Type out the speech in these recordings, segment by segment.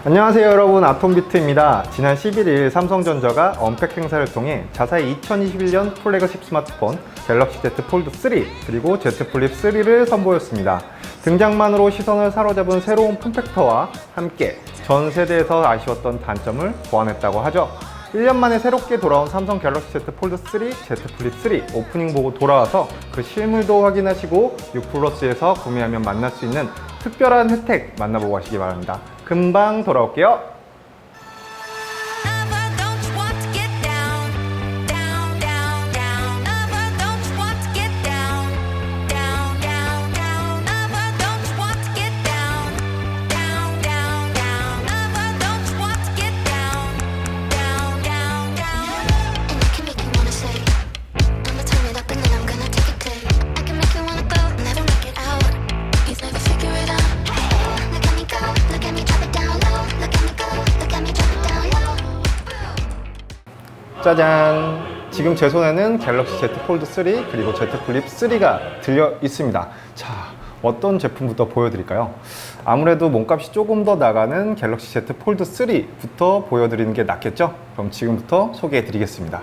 안녕하세요 여러분, 아톰비트입니다. 지난 11일 삼성전자가 언팩 행사를 통해 자사의 2021년 플래그십 스마트폰 갤럭시 Z 폴드 3 그리고 Z 플립 3를 선보였습니다. 등장만으로 시선을 사로잡은 새로운 폼팩터와 함께 전 세대에서 아쉬웠던 단점을 보완했다고 하죠. 1년 만에 새롭게 돌아온 삼성 갤럭시 Z 폴드 3, Z 플립 3 오프닝 보고 돌아와서 그 실물도 확인하시고 6플러스에서 구매하면 만날 수 있는 특별한 혜택 만나보고 가시기 바랍니다. 금방 돌아올게요. 짜잔! 지금 제 손에는 갤럭시 Z 폴드 3 그리고 Z 플립 3가 들려 있습니다. 자, 어떤 제품부터 보여드릴까요? 아무래도 몸값이 조금 더 나가는 갤럭시 Z 폴드 3부터 보여드리는 게 낫겠죠? 그럼 지금부터 소개해 드리겠습니다.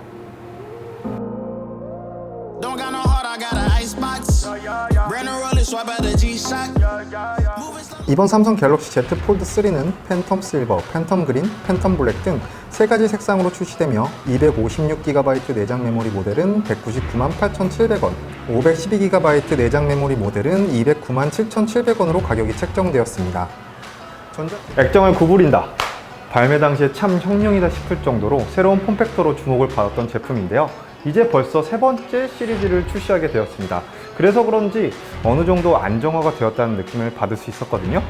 이번 삼성 갤럭시 Z 폴드 3는 팬텀 실버, 팬텀 그린, 팬텀 블랙 등 3가지 색상으로 출시되며 256GB 내장 메모리 모델은 1,998,700원, 512GB 내장 메모리 모델은 2,097,700원으로 가격이 책정되었습니다. 액정을 구부린다. 발매 당시에 참 혁명이다 싶을 정도로 새로운 폼팩터로 주목을 받았던 제품인데요. 이제 벌써 세 번째 시리즈를 출시하게 되었습니다. 그래서 그런지 어느 정도 안정화가 되었다는 느낌을 받을 수 있었거든요.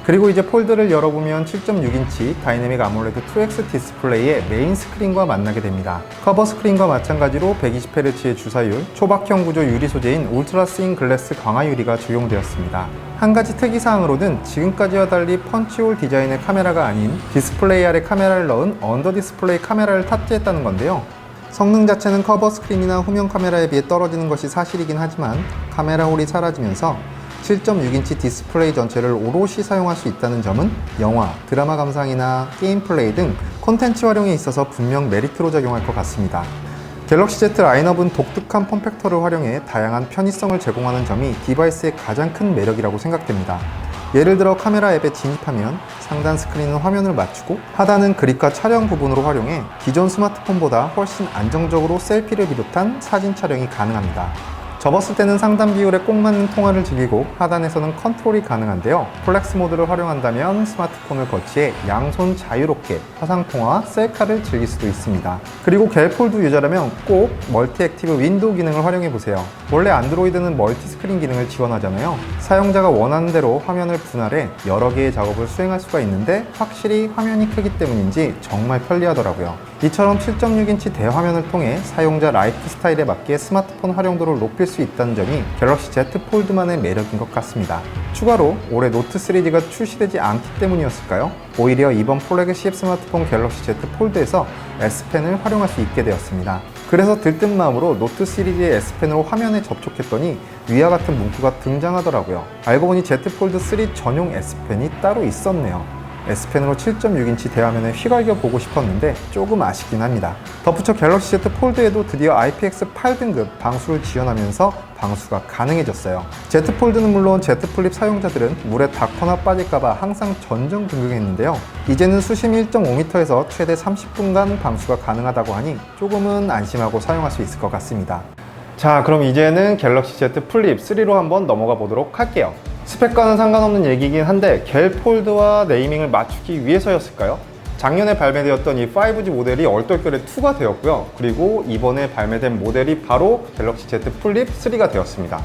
그리고 이제 폴드를 열어보면 7.6인치 다이내믹 아몰레드 2X 디스플레이의 메인 스크린과 만나게 됩니다. 커버 스크린과 마찬가지로 120Hz의 주사율, 초박형 구조 유리 소재인 울트라 스인 글래스 강화 유리가 적용되었습니다. 한 가지 특이사항으로는 지금까지와 달리 펀치홀 디자인의 카메라가 아닌 디스플레이 아래 카메라를 넣은 언더 디스플레이 카메라를 탑재했다는 건데요. 성능 자체는 커버 스크린이나 후면 카메라에 비해 떨어지는 것이 사실이긴 하지만 카메라 홀이 사라지면서 7.6인치 디스플레이 전체를 오롯이 사용할 수 있다는 점은 영화, 드라마 감상이나 게임 플레이 등 콘텐츠 활용에 있어서 분명 메리트로 작용할 것 같습니다. 갤럭시 Z 라인업은 독특한 폼팩터를 활용해 다양한 편의성을 제공하는 점이 디바이스의 가장 큰 매력이라고 생각됩니다. 예를 들어 카메라 앱에 진입하면 상단 스크린은 화면을 맞추고 하단은 그립과 촬영 부분으로 활용해 기존 스마트폰보다 훨씬 안정적으로 셀피를 비롯한 사진 촬영이 가능합니다. 접었을 때는 상단 비율에 꼭 맞는 통화를 즐기고 하단에서는 컨트롤이 가능한데요. 플렉스 모드를 활용한다면 스마트폰을 거치해 양손 자유롭게 화상통화와 셀카를 즐길 수도 있습니다. 그리고 갤폴드 유저라면 꼭 멀티 액티브 윈도우 기능을 활용해보세요. 원래 안드로이드는 멀티 스크린 기능을 지원하잖아요. 사용자가 원하는 대로 화면을 분할해 여러 개의 작업을 수행할 수가 있는데 확실히 화면이 크기 때문인지 정말 편리하더라고요. 이처럼 7.6인치 대화면을 통해 사용자 라이프 스타일에 맞게 스마트폰 활용도를 높일 수 있다는 점이 갤럭시 Z 폴드만의 매력인 것 같습니다. 추가로 올해 노트 시리즈가 출시되지 않기 때문이었을까요? 오히려 이번 플래그십 스마트폰 갤럭시 Z 폴드에서 S펜을 활용할 수 있게 되었습니다. 그래서 들뜬 마음으로 노트 시리즈의 S펜으로 화면에 접촉했더니 위와 같은 문구가 등장하더라고요. 알고 보니 Z 폴드 3 전용 S펜이 따로 있었네요. S펜으로 7.6인치 대화면에 휘갈겨 보고 싶었는데 조금 아쉽긴 합니다. 덧붙여 갤럭시 Z 폴드에도 드디어 IPX8 등급 방수를 지원하면서 방수가 가능해졌어요. Z 폴드는 물론 Z 플립 사용자들은 물에 닿거나 빠질까봐 항상 전전긍긍했는데요. 이제는 수심 1.5m에서 최대 30분간 방수가 가능하다고 하니 조금은 안심하고 사용할 수 있을 것 같습니다. 자, 그럼 이제는 갤럭시 Z 플립 3로 한번 넘어가 보도록 할게요. 스펙과는 상관없는 얘기긴 한데 갤 폴드와 네이밍을 맞추기 위해서였을까요? 작년에 발매되었던 이 5G 모델이 얼떨결에 2가 되었고요. 그리고 이번에 발매된 모델이 바로 갤럭시 Z 플립 3가 되었습니다.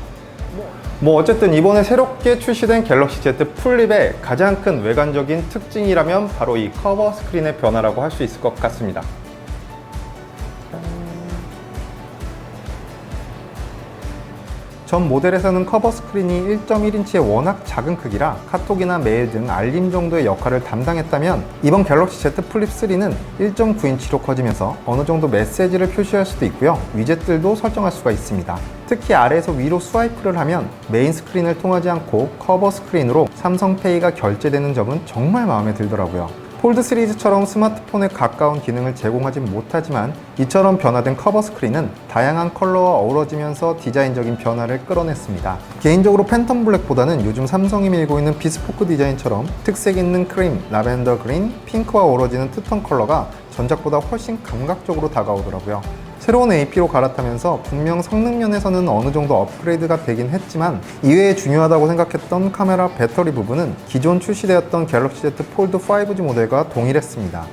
어쨌든 이번에 새롭게 출시된 갤럭시 Z 플립의 가장 큰 외관적인 특징이라면 바로 이 커버 스크린의 변화라고 할 수 있을 것 같습니다. 전 모델에서는 커버 스크린이 1.1인치의 워낙 작은 크기라 카톡이나 메일 등 알림 정도의 역할을 담당했다면 이번 갤럭시 Z 플립 3는 1.9인치로 커지면서 어느 정도 메시지를 표시할 수도 있고요. 위젯들도 설정할 수가 있습니다. 특히 아래에서 위로 스와이프를 하면 메인 스크린을 통하지 않고 커버 스크린으로 삼성페이가 결제되는 점은 정말 마음에 들더라고요. 폴드 시리즈처럼 스마트폰에 가까운 기능을 제공하지 못하지만 이처럼 변화된 커버 스크린은 다양한 컬러와 어우러지면서 디자인적인 변화를 끌어냈습니다. 개인적으로 팬텀 블랙보다는 요즘 삼성이 밀고 있는 비스포크 디자인처럼 특색 있는 크림, 라벤더 그린, 핑크와 어우러지는 투톤 컬러가 전작보다 훨씬 감각적으로 다가오더라고요. 새로운 AP로 갈아타면서 분명 성능 면에서는 어느 정도 업그레이드가 되긴 했지만 이외에 중요하다고 생각했던 카메라 배터리 부분은 기존 출시되었던 갤럭시 Z 폴드 5G 모델과 동일했습니다.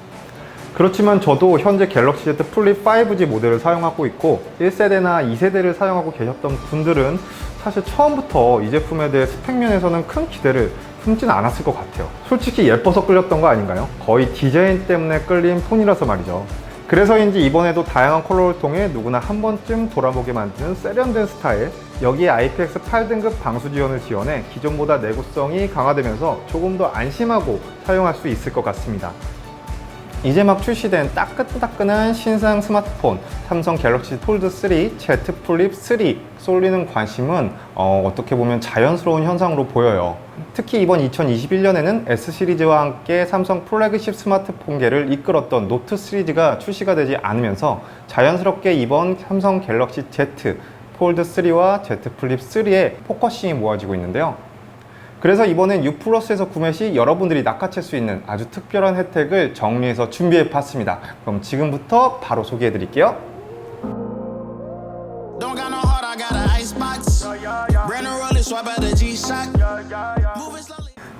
그렇지만 저도 현재 갤럭시 Z 플립 5G 모델을 사용하고 있고 1세대나 2세대를 사용하고 계셨던 분들은 사실 처음부터 이 제품에 대해 스펙 면에서는 큰 기대를 품진 않았을 것 같아요. 솔직히 예뻐서 끌렸던 거 아닌가요? 거의 디자인 때문에 끌린 폰이라서 말이죠. 그래서인지 이번에도 다양한 컬러를 통해 누구나 한 번쯤 돌아보게 만드는 세련된 스타일, 여기에 IPX 8등급 방수 지원을 지원해 기존보다 내구성이 강화되면서 조금 더 안심하고 사용할 수 있을 것 같습니다. 이제 막 출시된 따끈따끈한 신상 스마트폰 삼성 갤럭시 폴드 3, Z 플립 3 쏠리는 관심은 어떻게 보면 자연스러운 현상으로 보여요. 특히 이번 2021년에는 S 시리즈와 함께 삼성 플래그십 스마트폰계를 이끌었던 노트 시리즈가 출시가 되지 않으면서 자연스럽게 이번 삼성 갤럭시 Z 폴드 3와 Z 플립 3에 포커싱이 모아지고 있는데요. 그래서 이번엔 U 플러스에서 구매 시 여러분들이 낚아챌 수 있는 아주 특별한 혜택을 정리해서 준비해 봤습니다. 그럼 지금부터 바로 소개해 드릴게요.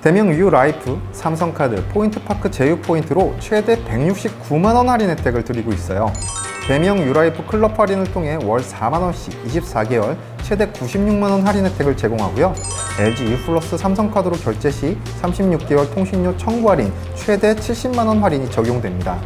대명 U 라이프, 삼성카드, 포인트파크 제휴 포인트로 최대 169만원 할인 혜택을 드리고 있어요. 대명 U 라이프 클럽 할인을 통해 월 4만원씩 24개월 최대 96만원 할인 혜택을 제공하고요. LG U 플러스 삼성카드로 결제 시 36개월 통신료 청구 할인 최대 70만원 할인이 적용됩니다.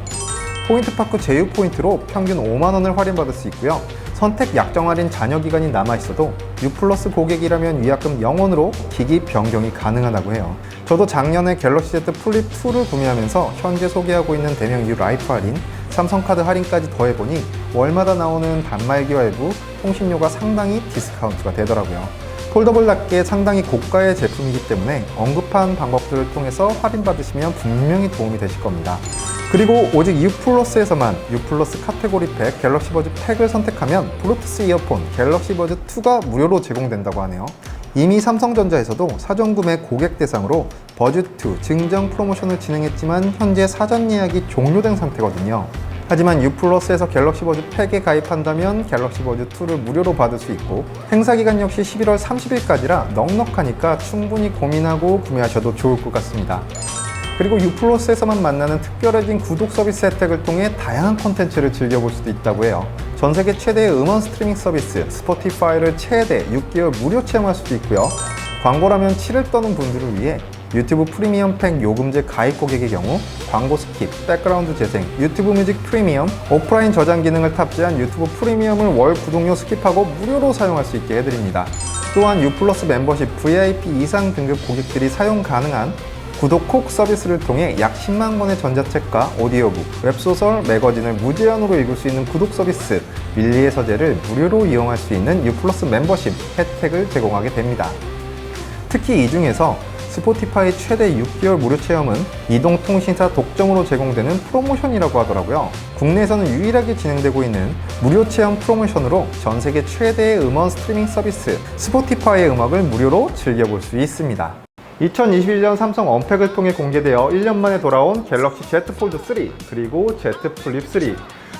포인트파크 제휴 포인트로 평균 5만원을 할인받을 수 있고요. 선택 약정 할인 잔여 기간이 남아있어도 U 플러스 고객이라면 위약금 0원으로 기기 변경이 가능하다고 해요. 저도 작년에 갤럭시 Z 플립 2를 구매하면서 현재 소개하고 있는 대명 U 라이프 할인, 삼성카드 할인까지 더해보니 월마다 나오는 단말기와 외부 통신료가 상당히 디스카운트가 되더라고요. 폴더블답게 상당히 고가의 제품이기 때문에 언급한 방법들을 통해서 할인받으시면 분명히 도움이 되실 겁니다. 그리고 오직 U 플러스에서만 U 플러스 카테고리 팩 갤럭시 버즈 팩을 선택하면 블루투스 이어폰 갤럭시 버즈 2가 무료로 제공된다고 하네요. 이미 삼성전자에서도 사전 구매 고객 대상으로 버즈2 증정 프로모션을 진행했지만 현재 사전 예약이 종료된 상태거든요. 하지만 U 플러스에서 갤럭시 버즈 팩에 가입한다면 갤럭시 버즈 2를 무료로 받을 수 있고 행사 기간 역시 11월 30일까지라 넉넉하니까 충분히 고민하고 구매하셔도 좋을 것 같습니다. 그리고 U 플러스에서만 만나는 특별해진 구독 서비스 혜택을 통해 다양한 콘텐츠를 즐겨볼 수도 있다고 해요. 전 세계 최대의 음원 스트리밍 서비스 스포티파이를 최대 6개월 무료 체험할 수도 있고요. 광고라면 치를 떠는 분들을 위해 유튜브 프리미엄 팩 요금제 가입 고객의 경우 광고 스킵, 백그라운드 재생, 유튜브 뮤직 프리미엄, 오프라인 저장 기능을 탑재한 유튜브 프리미엄을 월 구독료 스킵하고 무료로 사용할 수 있게 해드립니다. 또한 U 플러스 멤버십 VIP 이상 등급 고객들이 사용 가능한 구독 콕 서비스를 통해 약 10만 권의 전자책과 오디오북, 웹소설, 매거진을 무제한으로 읽을 수 있는 구독 서비스 밀리의 서재를 무료로 이용할 수 있는 U 플러스 멤버십 혜택을 제공하게 됩니다. 특히 이 중에서 스포티파이 최대 6개월 무료 체험은 이동통신사 독점으로 제공되는 프로모션이라고 하더라고요. 국내에서는 유일하게 진행되고 있는 무료 체험 프로모션으로 전 세계 최대의 음원 스트리밍 서비스 스포티파이의 음악을 무료로 즐겨볼 수 있습니다. 2021년 삼성 언팩을 통해 공개되어 1년 만에 돌아온 갤럭시 Z 폴드 3 그리고 Z 플립 3.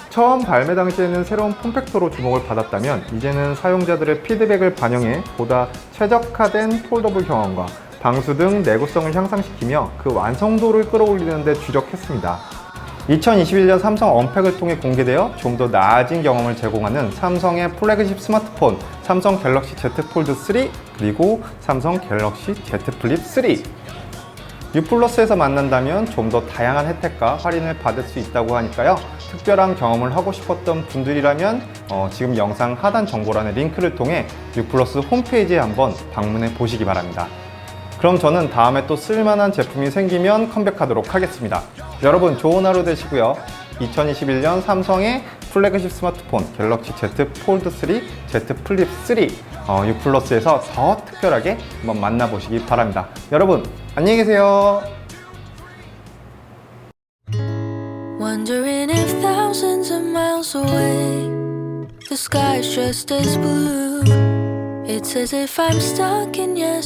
처음 발매 당시에는 새로운 폼팩터로 주목을 받았다면 이제는 사용자들의 피드백을 반영해 보다 최적화된 폴더블 경험과 방수 등 내구성을 향상시키며 그 완성도를 끌어올리는 데 주력했습니다. 2021년 삼성 언팩을 통해 공개되어 좀 더 나아진 경험을 제공하는 삼성의 플래그십 스마트폰 삼성 갤럭시 Z 폴드 3 그리고 삼성 갤럭시 Z 플립 3. U 플러스에서 만난다면 좀 더 다양한 혜택과 할인을 받을 수 있다고 하니까요. 특별한 경험을 하고 싶었던 분들이라면 지금 영상 하단 정보란의 링크를 통해 U 플러스 홈페이지에 한번 방문해 보시기 바랍니다. 그럼 저는 다음에 또 쓸만한 제품이 생기면 컴백하도록 하겠습니다. 여러분 좋은 하루 되시고요. 2021년 삼성의 플래그십 스마트폰 갤럭시 Z 폴드 3, Z 플립 3 U 플러스에서 더 특별하게 한번 만나보시기 바랍니다. 여러분 안녕히 계세요. Wondering if thousands of miles away the sky's just as blue. It's as if I'm stuck in yesterday.